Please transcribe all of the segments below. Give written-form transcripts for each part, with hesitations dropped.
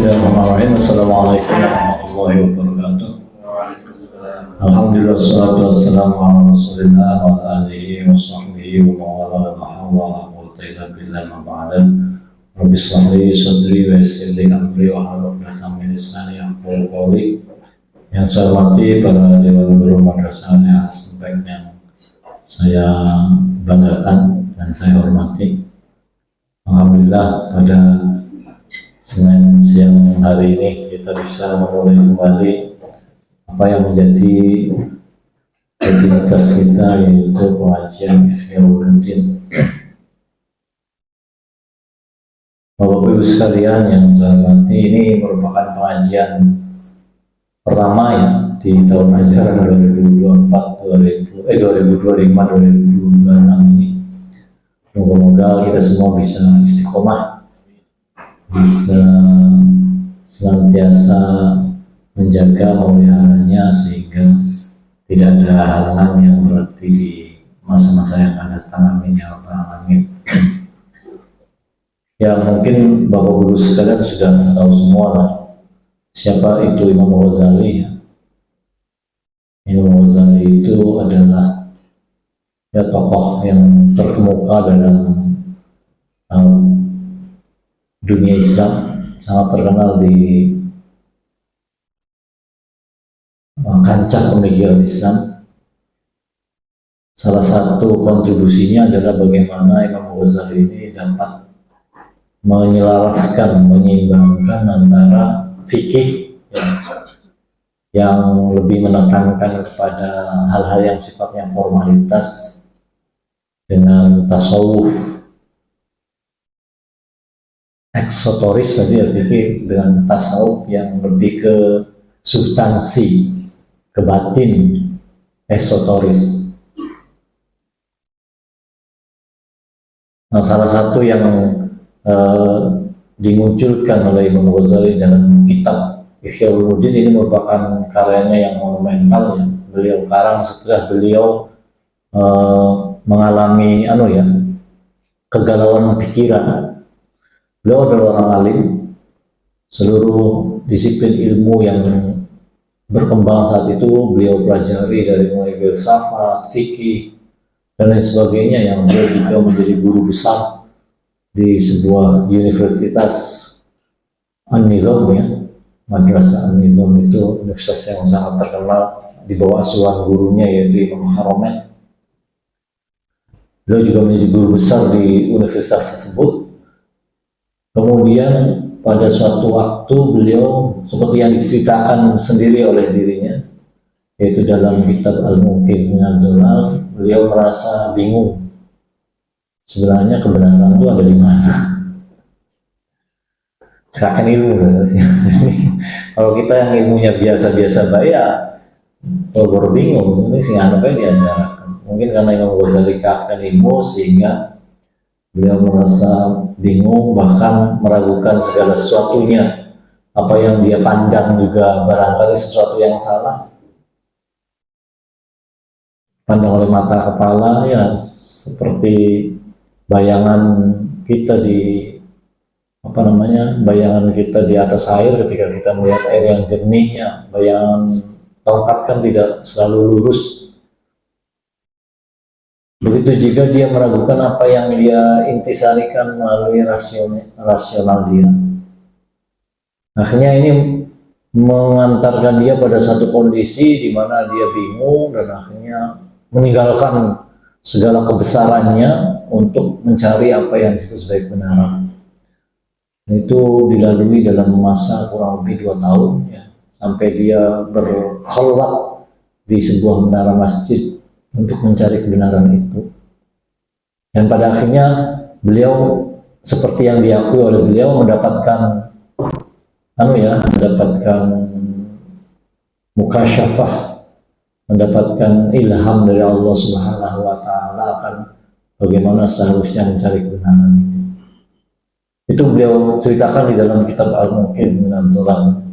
Bismillahirrahmanirrahim. Assalamualaikum warahmatullahi wabarakatuh. Alhamdulillah, wassalatu wassalamu ala rasulillah wa ala alihi wa sahbihi wa mawala wa hawla wa quwwata illa billah ma ba'da. Rabbi shrah li sadri wa yassir li amri wa hlul 'uqdatam min lisani yafqahu qawli. Yang saya hormati para dewan guru madrasah yang sebaiknya saya banggakan dan saya hormati. Alhamdulillah pada Senin siang hari ini kita bisa memulai kembali apa yang menjadi rutinitas kita, yaitu pengajian Ihya Ulumuddin. Bapak Ibu sekalian yang saya hormati, ini merupakan pengajian pertama ya di tahun ajaran 2024 2025-2026 ini. Moga-moga kita semua bisa istiqomah, bisa senantiasa menjaga pemeliharanya sehingga tidak ada halangan yang berarti di masa-masa yang akan datang. Amin ya rabbal alamin. Ya, mungkin Bapak Guru sekalian sudah tahu semua lah siapa itu Imam Ghazali ya. Imam Ghazali itu adalah ya tokoh yang terkemuka dalam dunia Islam, sangat terkenal di kancah pemikiran Islam. Salah satu kontribusinya adalah bagaimana Imam Ghazali ini dapat menyelaraskan, menyeimbangkan antara fikih yang lebih menekankan kepada hal-hal yang sifatnya formalitas dengan tasawuf eksotoris tadi ya, fikih dengan tasawuf yang lebih ke substansi, ke batin, esoteris. Nah, salah satu yang dimunculkan oleh Imam Ghazali dalam kitab Ihya Ulumuddin ini merupakan karyanya yang monumental ya. Beliau karang setelah beliau mengalami kegalauan pikiran. Beliau adalah orang alim, seluruh disiplin ilmu yang berkembang saat itu beliau pelajari, dari mulai filsafat, fikih, dan lain sebagainya, yang beliau juga menjadi guru besar di sebuah universitas An-Nizam ya. Madrasah An-Nizam itu universitas yang sangat terkenal, di bawah asuhan gurunya yaitu Imam Haramain. Beliau juga menjadi guru besar di universitas tersebut. Kemudian pada suatu waktu beliau, seperti yang diceritakan sendiri oleh dirinya, yaitu dalam kitab Al-Munqidh minadh Dhalal, beliau merasa bingung. Sebenarnya kebenaran itu ada di mana? Serahkan ilmu. Kalau kita yang ilmunya biasa-biasa ya baru bingung. Ini sih anaknya diajarkan. Mungkin karena Imam Ghazali kakak ilmu sehingga beliau merasa bingung, bahkan meragukan segala sesuatunya. Apa yang dia pandang juga barangkali sesuatu yang salah. Pandang oleh mata kepala ya, seperti bayangan kita bayangan kita di atas air. Ketika kita melihat air yang jernih ya, bayangan tongkat kan tidak selalu lurus. Begitu juga dia meragukan apa yang dia intisarikan melalui rasional dia. Akhirnya ini mengantarkan dia pada satu kondisi di mana dia bingung dan akhirnya meninggalkan segala kebesarannya untuk mencari apa yang disebut sebagai kebenaran. Itu dilalui dalam masa kurang lebih 2 tahun ya, sampai dia berkhalwat di sebuah menara masjid untuk mencari kebenaran itu. Dan pada akhirnya beliau, seperti yang diakui oleh beliau, mendapatkan mukasyafah, mendapatkan ilham dari Allah Subhanahu wa taala akan bagaimana seharusnya mencari kebenaran itu. Itu beliau ceritakan di dalam kitab Al-Munqidh minadh Dhalal.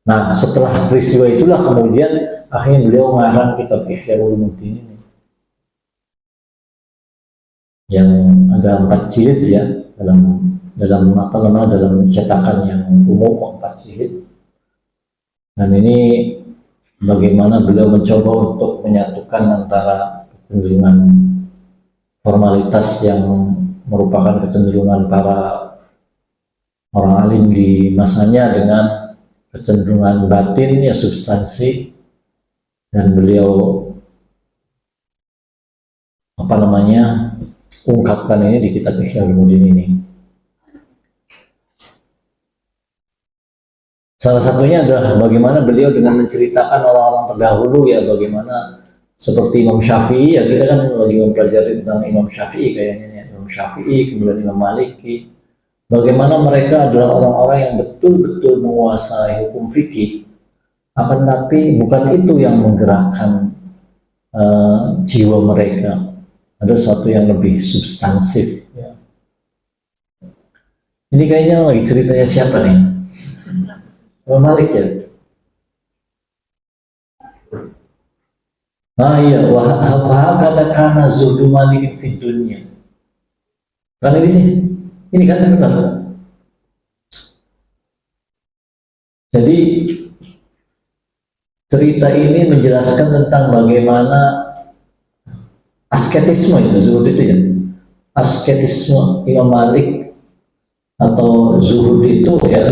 Nah, setelah peristiwa itulah kemudian akhirnya beliau mengarang kitab Ihya Ulumuddin ini, yang ada 4 jilid ya dalam dalam dalam cetakan yang umum 4 jilid. Dan ini bagaimana beliau mencoba untuk menyatukan antara kecenderungan formalitas yang merupakan kecenderungan para orang alim di masanya dengan kecenderungan batin ya substansi, dan beliau ungkapkan ini di kitab Ihya Ulumuddin ini. Salah satunya adalah bagaimana beliau dengan menceritakan orang-orang terdahulu ya, bagaimana seperti Imam Syafi'i ya, kita kan lagi mempelajari tentang Imam Syafi'i kayaknya ya, Imam Syafi'i, kemudian Imam Maliki, bagaimana mereka adalah orang-orang yang betul-betul menguasai hukum fikih, akan tapi bukan itu yang menggerakkan jiwa mereka. Ada sesuatu yang lebih substansif ya. Ini kayaknya lagi ceritanya siapa nih? Imam Malik ya? Ah iya, wahakala kana zuhdu Malikin fid dunya. Kan ini sih, ini kan benar. Jadi cerita ini menjelaskan tentang bagaimana asketisme itu, zuhud itu ya. Asketisme Imam Malik atau zuhud itu ya,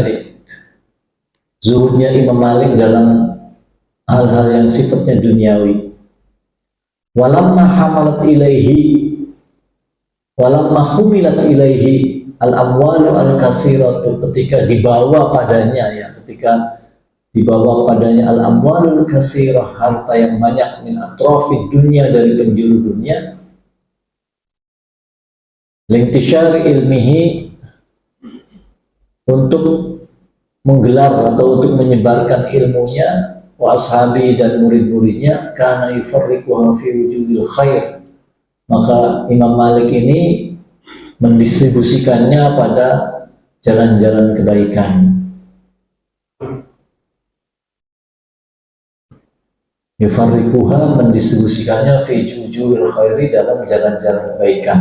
zuhudnya Imam Malik dalam hal-hal yang sifatnya duniawi. Walamma humilat ilaihi al-amwalu al-kasiratu, ketika dibawa padanya al-amwalul kasirah, harta yang banyak, min atrafid dunia, dari penjuru dunia, lintishari ilmihi, untuk menggelar atau untuk menyebarkan ilmunya, wa ashabi, dan murid-muridnya, kana yufarriquha fi wujuhil khair, maka Imam Malik ini mendistribusikannya pada jalan-jalan kebaikan. Yufarriquha, mendistribusikannya, fi wujuhil khairi, dalam jalan-jalan kebaikan.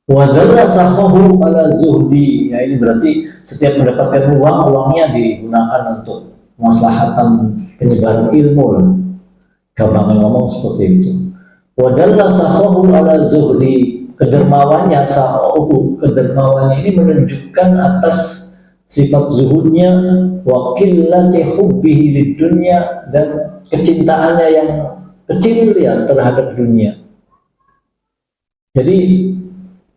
Wa dzalla sakhahu ala zuhdi, ya ini berarti setiap mendapatkan uangnya digunakan untuk maslahatan penyebaran ilmu lah. Gampang ngomong seperti itu. Wa dzalla sakhahu ala zuhdi, kedermawannya ini menunjukkan atas sifat zuhudnya, wa qillati hubbihi lid dunya, dan kecintaannya yang kecil ya terhadap dunia. Jadi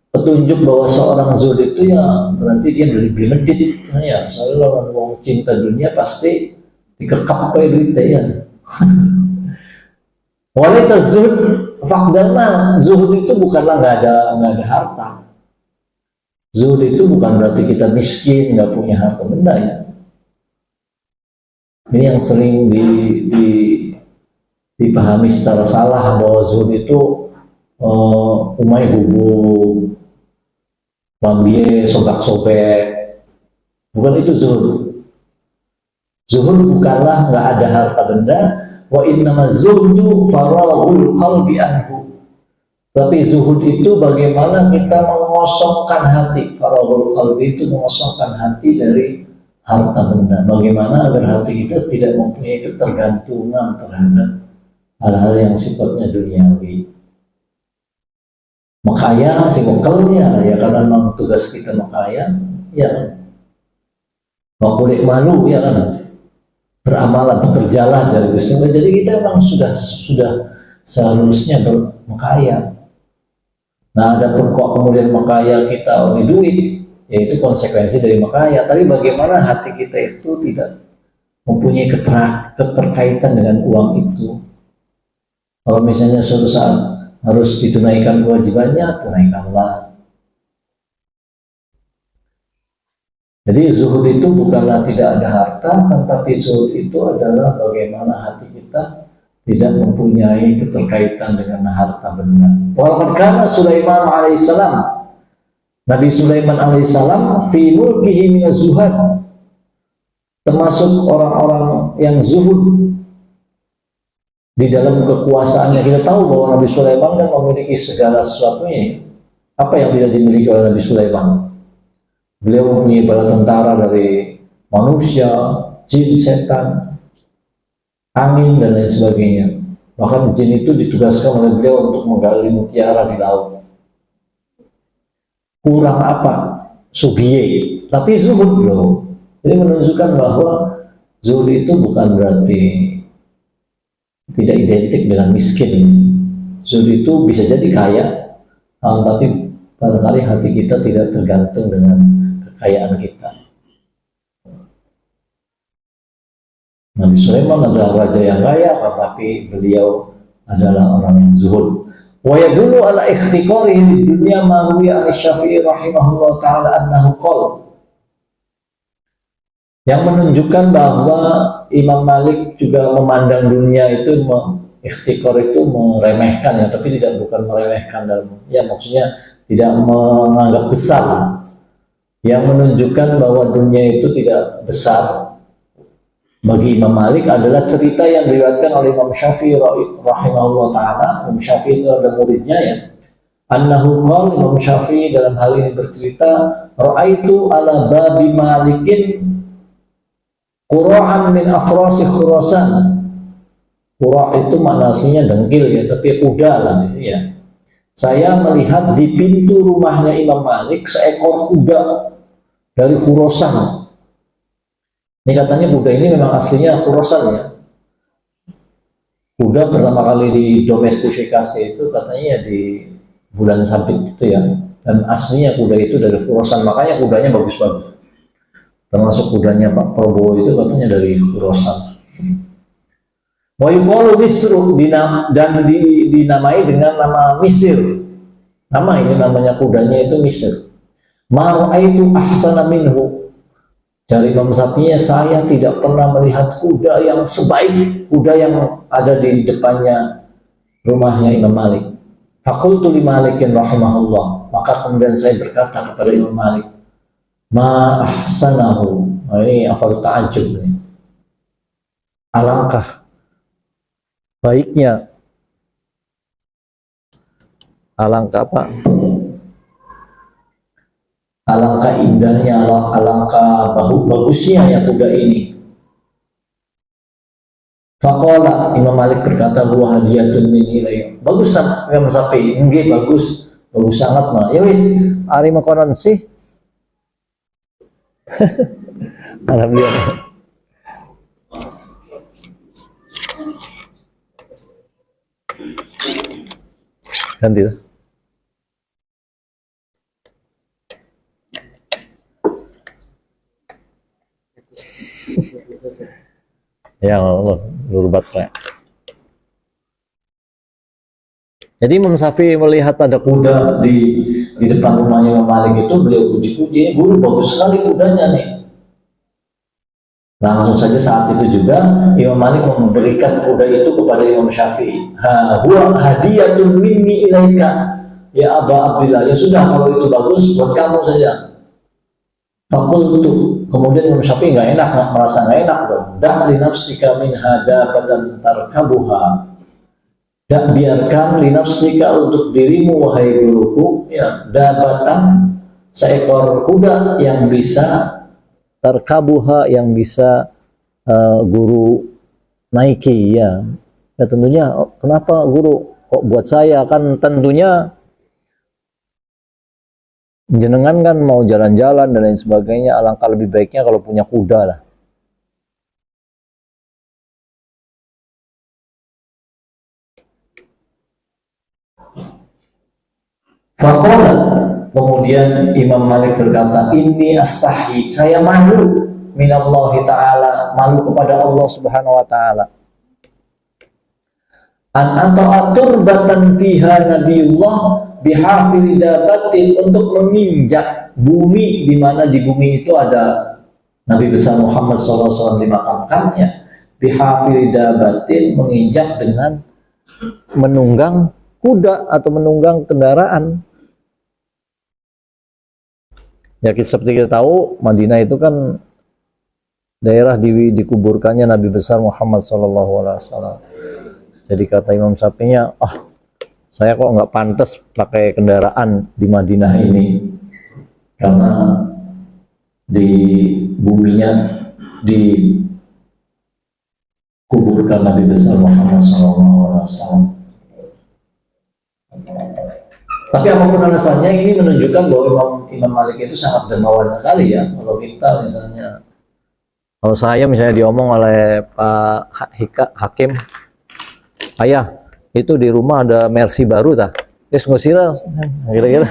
petunjuk bahwa seorang zuhud itu ya berarti dia beli medit ya, soalnya orang mau cinta dunia pasti dikekap kayak duit ya. Walaysa zuhud faqdal mal, zuhud itu bukanlah nggak ada harta. Zuhud itu bukan berarti kita miskin, nggak punya harta benda ya. Ini yang sering dipahami secara salah, bahwa zuhud itu umay gubuk, bambie sobek-sobek. Bukan itu zuhud. Zuhud bukanlah nggak ada harta benda. Wa innama zuhdu faraghul qalbi anhu. Tapi zuhud itu bagaimana kita mengosongkan hati. Faraghul qalbi itu mengosongkan hati dari harta benda. Bagaimana agar hati kita tidak mempunyai ketergantungan terhadap hal-hal yang sifatnya duniawi. Makaya si mokelnya ya, karena memang tugas kita makaya ya. Makulik malu ya kan, beramalan, bekerjalah cari bisnis. Jadi kita memang sudah seharusnya bermakaya. Nah, ada pun kok kemudian makaya kita oleh duit, yaitu konsekuensi dari makaya. Tapi bagaimana hati kita itu tidak mempunyai keterkaitan dengan uang itu. Kalau misalnya suatu saat harus ditunaikan kewajibannya, tunaikanlah. Jadi zuhud itu bukanlah tidak ada harta, tetapi zuhud itu adalah bagaimana hati kita tidak mempunyai keterkaitan dengan harta benda. Walaqad kana Sulaiman alaihissalam, Nabi Sulaiman alaihissalam, fi mulkihi minaz zuhad, termasuk orang-orang yang zuhud di dalam kekuasaannya. Kita tahu bahwa Nabi Sulaiman kan memiliki segala sesuatunya. Apa yang tidak dimiliki oleh Nabi Sulaiman? Beliau mempunyai bala tentara dari manusia, jin, setan, angin, dan lain sebagainya. Bahkan jin itu ditugaskan oleh beliau untuk menggali mutiara di laut. Kurang apa? Sugiye, tapi zuhud loh. Jadi menunjukkan bahwa zuhud itu bukan berarti tidak identik dengan miskin. Zuhud itu bisa jadi kaya, tapi barangkali hati kita tidak tergantung dengan kekayaan kita. Nabi Sulaiman adalah raja yang kaya, tetapi beliau adalah orang yang zuhud. Wa yadullu ala ikhtiqarihi di dunya ma ruwiya Asy-Syafi'i rahimahullah taala annahu qala. Yang menunjukkan bahwa Imam Malik juga memandang dunia itu ikhtiqar itu meremehkan, ya, tapi bukan meremehkan dalam, ya, maksudnya tidak menganggap besar. Yang menunjukkan bahwa dunia itu tidak besar bagi Imam Malik adalah cerita yang diriwayatkan oleh Imam Syafi'i rahimahullah taala. Imam Syafi'i itu ada muridnya, ya. Annahu qala, Imam Syafi'i dalam hal ini bercerita, ra'aitu ala babi Malikin qura'an min afrasi Khurasan. Qura' itu makna aslinya dengkil, ya, tapi kuda lah, ya. Saya melihat di pintu rumahnya Imam Malik seekor kuda dari Khurasan. Ini katanya kuda ini memang aslinya Khurasan, ya. Kuda pertama kali didomestifikasi itu katanya di bulan Sabit itu, ya. Dan aslinya kuda itu dari Khurasan, makanya kudanya bagus-bagus. Termasuk kudanya Pak Prabowo itu katanya dari Khurasan. Wa yuqalu Misru, dan dinamai dengan nama Misir. Nama ini namanya kudanya itu Misir. Ma ra'aitu ahsana minhu. Dari Imam Syafi'i, saya tidak pernah melihat kuda yang sebaik kuda yang ada di depannya rumahnya Imam Malik. Faqultu li Malikin rahimahullah, maka kemudian saya berkata kepada Imam Malik, ma ahsanahu. Nah, ini afal ta'ajub nih. Alangkah baiknya, alangkah apa? Alangkah indahnya, alangkah bagusnya ya kuda ini. Faqala, Imam Malik berkata, huwa hadiyatun min ilayya. Bagus tak Imam Syafi'i? Nggih, bagus. Bagus sangat mah. Ya wis, ari makonon sih. Alhamdulillah. Ganti lah. Ya Allah, lurbat kayak. Jadi Imam Syafi'i melihat ada kuda di depan rumahnya Imam Malik itu, beliau puji-puji, guru bagus sekali kudanya nih. Langsung saja saat itu juga Imam Malik memberikan kuda itu kepada Imam Syafi'i. Huwa hadiyatun minni ilaika ya Aba Abdillah. Ya sudah, kalau itu bagus buat kamu saja. Fakultu, kemudian Imam Syafi'i nggak enak, merasa nggak enak dong. Dan li nafsika min hadabatan tarkabuha. Dan biarkan li nafsika untuk dirimu wahai guruku, ya, dabatan seekor kuda yang bisa tarkabuha, yang bisa guru naiki, ya. Ya tentunya, kenapa guru kok buat saya, kan tentunya jenengan kan mau jalan-jalan dan lain sebagainya, alangkah lebih baiknya kalau punya kuda lah. Faqala, kemudian Imam Malik berkata, inni astahi, saya malu minallahi ta'ala, malu kepada Allah subhanahu wa ta'ala. An ata'atur batan fiha nabiullah bihafil dabatin, untuk menginjak bumi, di mana di bumi itu ada Nabi besar Muhammad SAW dimakamkannya. Bihafil dabatin, menginjak dengan menunggang kuda atau menunggang kendaraan. Ya, seperti kita tahu, Madinah itu kan daerah dikuburkannya Nabi besar Muhammad SAW. Jadi kata Imam Syafi'i, saya kok nggak pantas pakai kendaraan di Madinah ini, karena di buminya dikuburkan Nabi besar Muhammad SAW. Tapi apapun alasannya, ini menunjukkan bahwa Imam Malik itu sangat dermawan sekali ya. Kalau kita misalnya, kalau saya misalnya diomong oleh Pak Hakim, ayah itu di rumah ada Mercy baru tak? Terus ngusir kira-kira.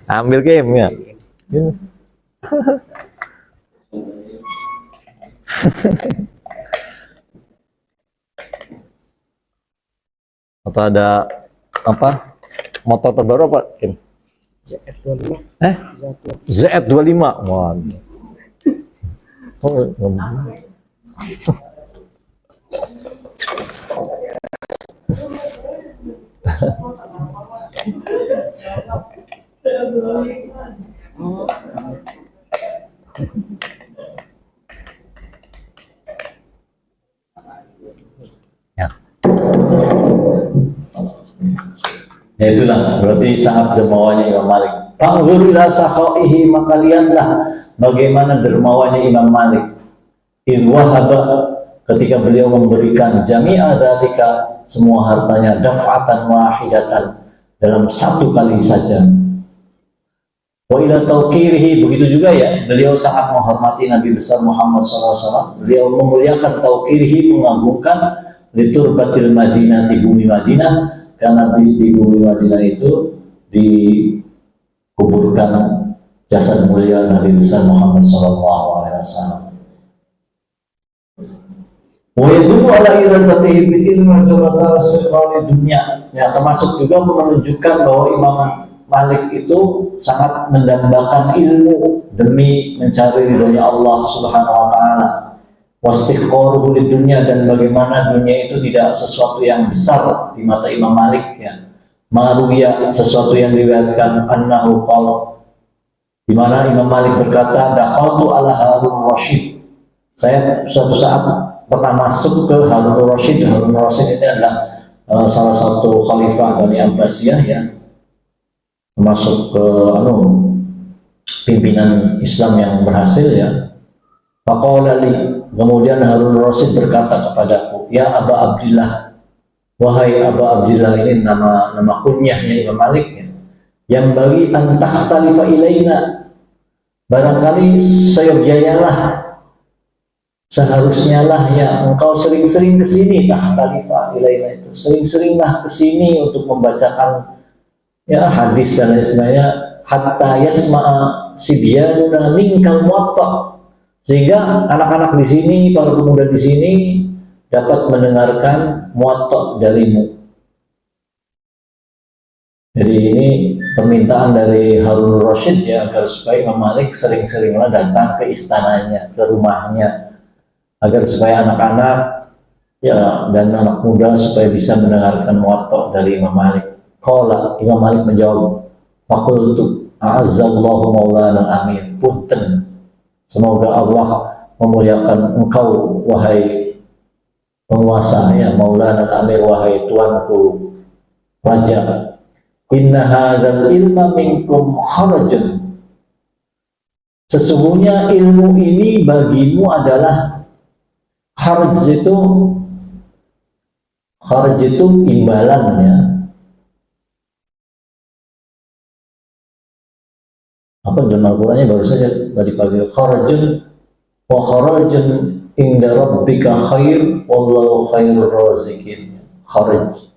Ambil game ya. Atau ada apa? Motor terbaru apa, Kim? ZF25. ZF25. Wah. Oh, ya itulah berarti sangat dermawannya Imam Malik. Fangzur ila sakhaihi, maka lihatlah bagaimana dermawannya Imam Malik. Idh wahaba, ketika beliau memberikan jami'a dzalika, semua hartanya, daf'atan wahidatan, dalam satu kali saja. Wa ila tauqirihi, begitu juga ya, beliau sangat menghormati Nabi besar Muhammad SAW. Beliau memuliakan tauqirihi, mengagungkan liturbatil Madinah, di bumi Madinah, karena di bumi Madinah itu dikuburkan jasad mulia Nabi besar Muhammad SAW. Wa yadullu ala iradatihi bil ilmi wa sekali dunia. Ya, termasuk juga menunjukkan bahwa Imam Malik itu sangat mendambakan ilmu demi mencari ridhonya Allah Subhanahu wa taala. Wastiqoruhu di dunia, dan bagaimana dunia itu tidak sesuatu yang besar di mata Imam Malik ya. Maruya, sesuatu yang diriwayatkan annahu qala, di mana Imam Malik berkata, dakhaltu ala Harun Rasyid. Saya suatu saat pernah masuk ke Harun Rasyid. Harun Rasyid ini adalah salah satu khalifah Bani Abbasiyah ya. Masuk ke pimpinan Islam yang berhasil ya. Faqala li, kemudian Harun Rasyid berkata kepadaku, ya Aba Abdillah, wahai Aba Abdillah, ini nama kunyahnya Imam Malik ya. Yang bagi antakhtalifa ilaina, barangkali seyogianyalah, seharusnya lah ya engkau sering-sering kesini. Takhtalifa ilaina itu sering-seringlah kesini untuk membacakan ya hadis dan lain sebagainya. Hatta yasma'a sibyanuna minkal muwatta, sehingga anak-anak di sini, para pemuda di sini dapat mendengarkan muwatta darimu. Jadi ini permintaan dari Harun Rasyid ya, agar supaya Imam Malik sering-seringlah datang ke istananya, ke rumahnya, agar supaya anak-anak ya dan anak muda supaya bisa mendengarkan muwatta dari Imam Malik. Qala, Imam Malik menjawab, faqultu a'azzallahu maulana amir, punten, semoga Allah memuliakan engkau wahai penguasa ya, maulana amir, wahai tuanku raja. Inna hadzal ilma minkum kharajun, sesungguhnya ilmu ini bagimu adalah kharaj itu imbalannya. Apa dalam Al-Qur'annya baru saja tadi pagi, kharajun wa kharajun inda rabbika khair wallahu khairur raziqin. Kharaj,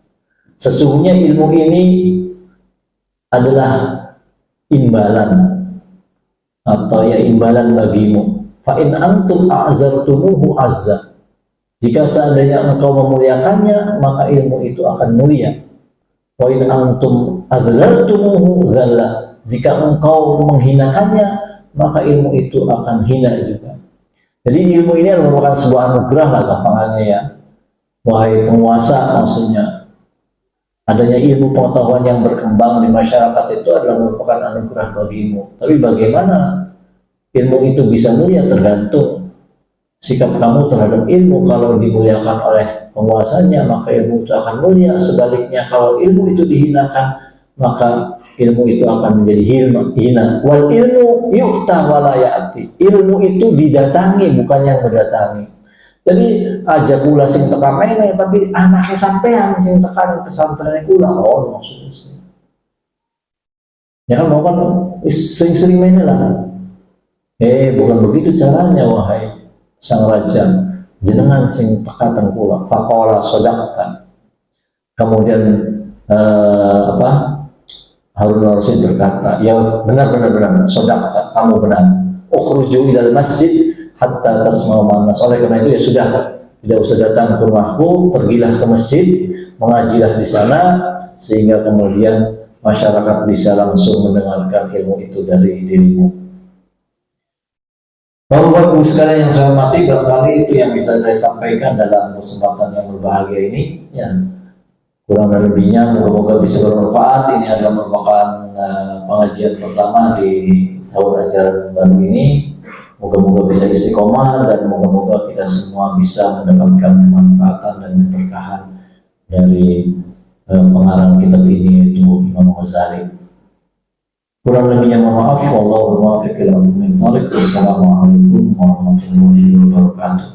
sesungguhnya ilmu ini adalah imbalan atau ya imbalan bagimu. Fa in antum a'zartumuhu azza, jika seandainya engkau memuliakannya maka ilmu itu akan mulia. Wa in antum adzlaltumuhu zalla, jika engkau menghinakannya maka ilmu itu akan hina juga. Jadi ilmu ini merupakan sebuah anugerah lah gampangannya ya, wahai penguasa. Maksudnya adanya ilmu pengetahuan yang berkembang di masyarakat itu adalah merupakan anugerah bagimu. Tapi bagaimana ilmu itu bisa mulia tergantung sikap kamu terhadap ilmu. Kalau dimuliakan oleh penguasanya, maka ilmu itu akan mulia. Sebaliknya, kalau ilmu itu dihinakan, maka ilmu itu akan menjadi hina. Wal ilmu yu'ta wala ya'ti. Ilmu itu didatangi, bukan yang mendatangi. Jadi aja kula sing tekan mene, tapi anaknya sampean sing tekan pesantren kula. Oh, maksudnya sih. Ya kan mau kan sering-sering mene lah. Bukan begitu caranya, wahai sang raja. Jenengan sing tekan kula. Faqala shadaqta. Kemudian Harun al-Rasyid berkata, ya benar, shadaqta, kamu benar. Ukhruju ilal masjid hatta tasma'u manas. Oleh karena itu ya sudah, tidak usah datang ke rumahku, pergilah ke masjid, mengajilah di sana, sehingga kemudian masyarakat bisa langsung mendengarkan ilmu itu dari dirimu. Bapak-bapak sekalian yang saya hormati, barangkali itu yang bisa saya sampaikan dalam kesempatan yang berbahagia ini. Ya, kurang dan lebihnya moga-moga bisa bermanfaat. Ini adalah merupakan pengajian pertama di tahun ajaran baru ini. Moga-moga bisa istiqomah dan moga-moga kita semua bisa mendapatkan kemanfaatan dan keberkahan dari pengarang kitab ini, yaitu Imam Ghazali. Kurang lebihnya mohon maaf. Wallahu muwaffiq ila aqwamit thoriq. Wassalamualaikum warahmatullahi wabarakatuh.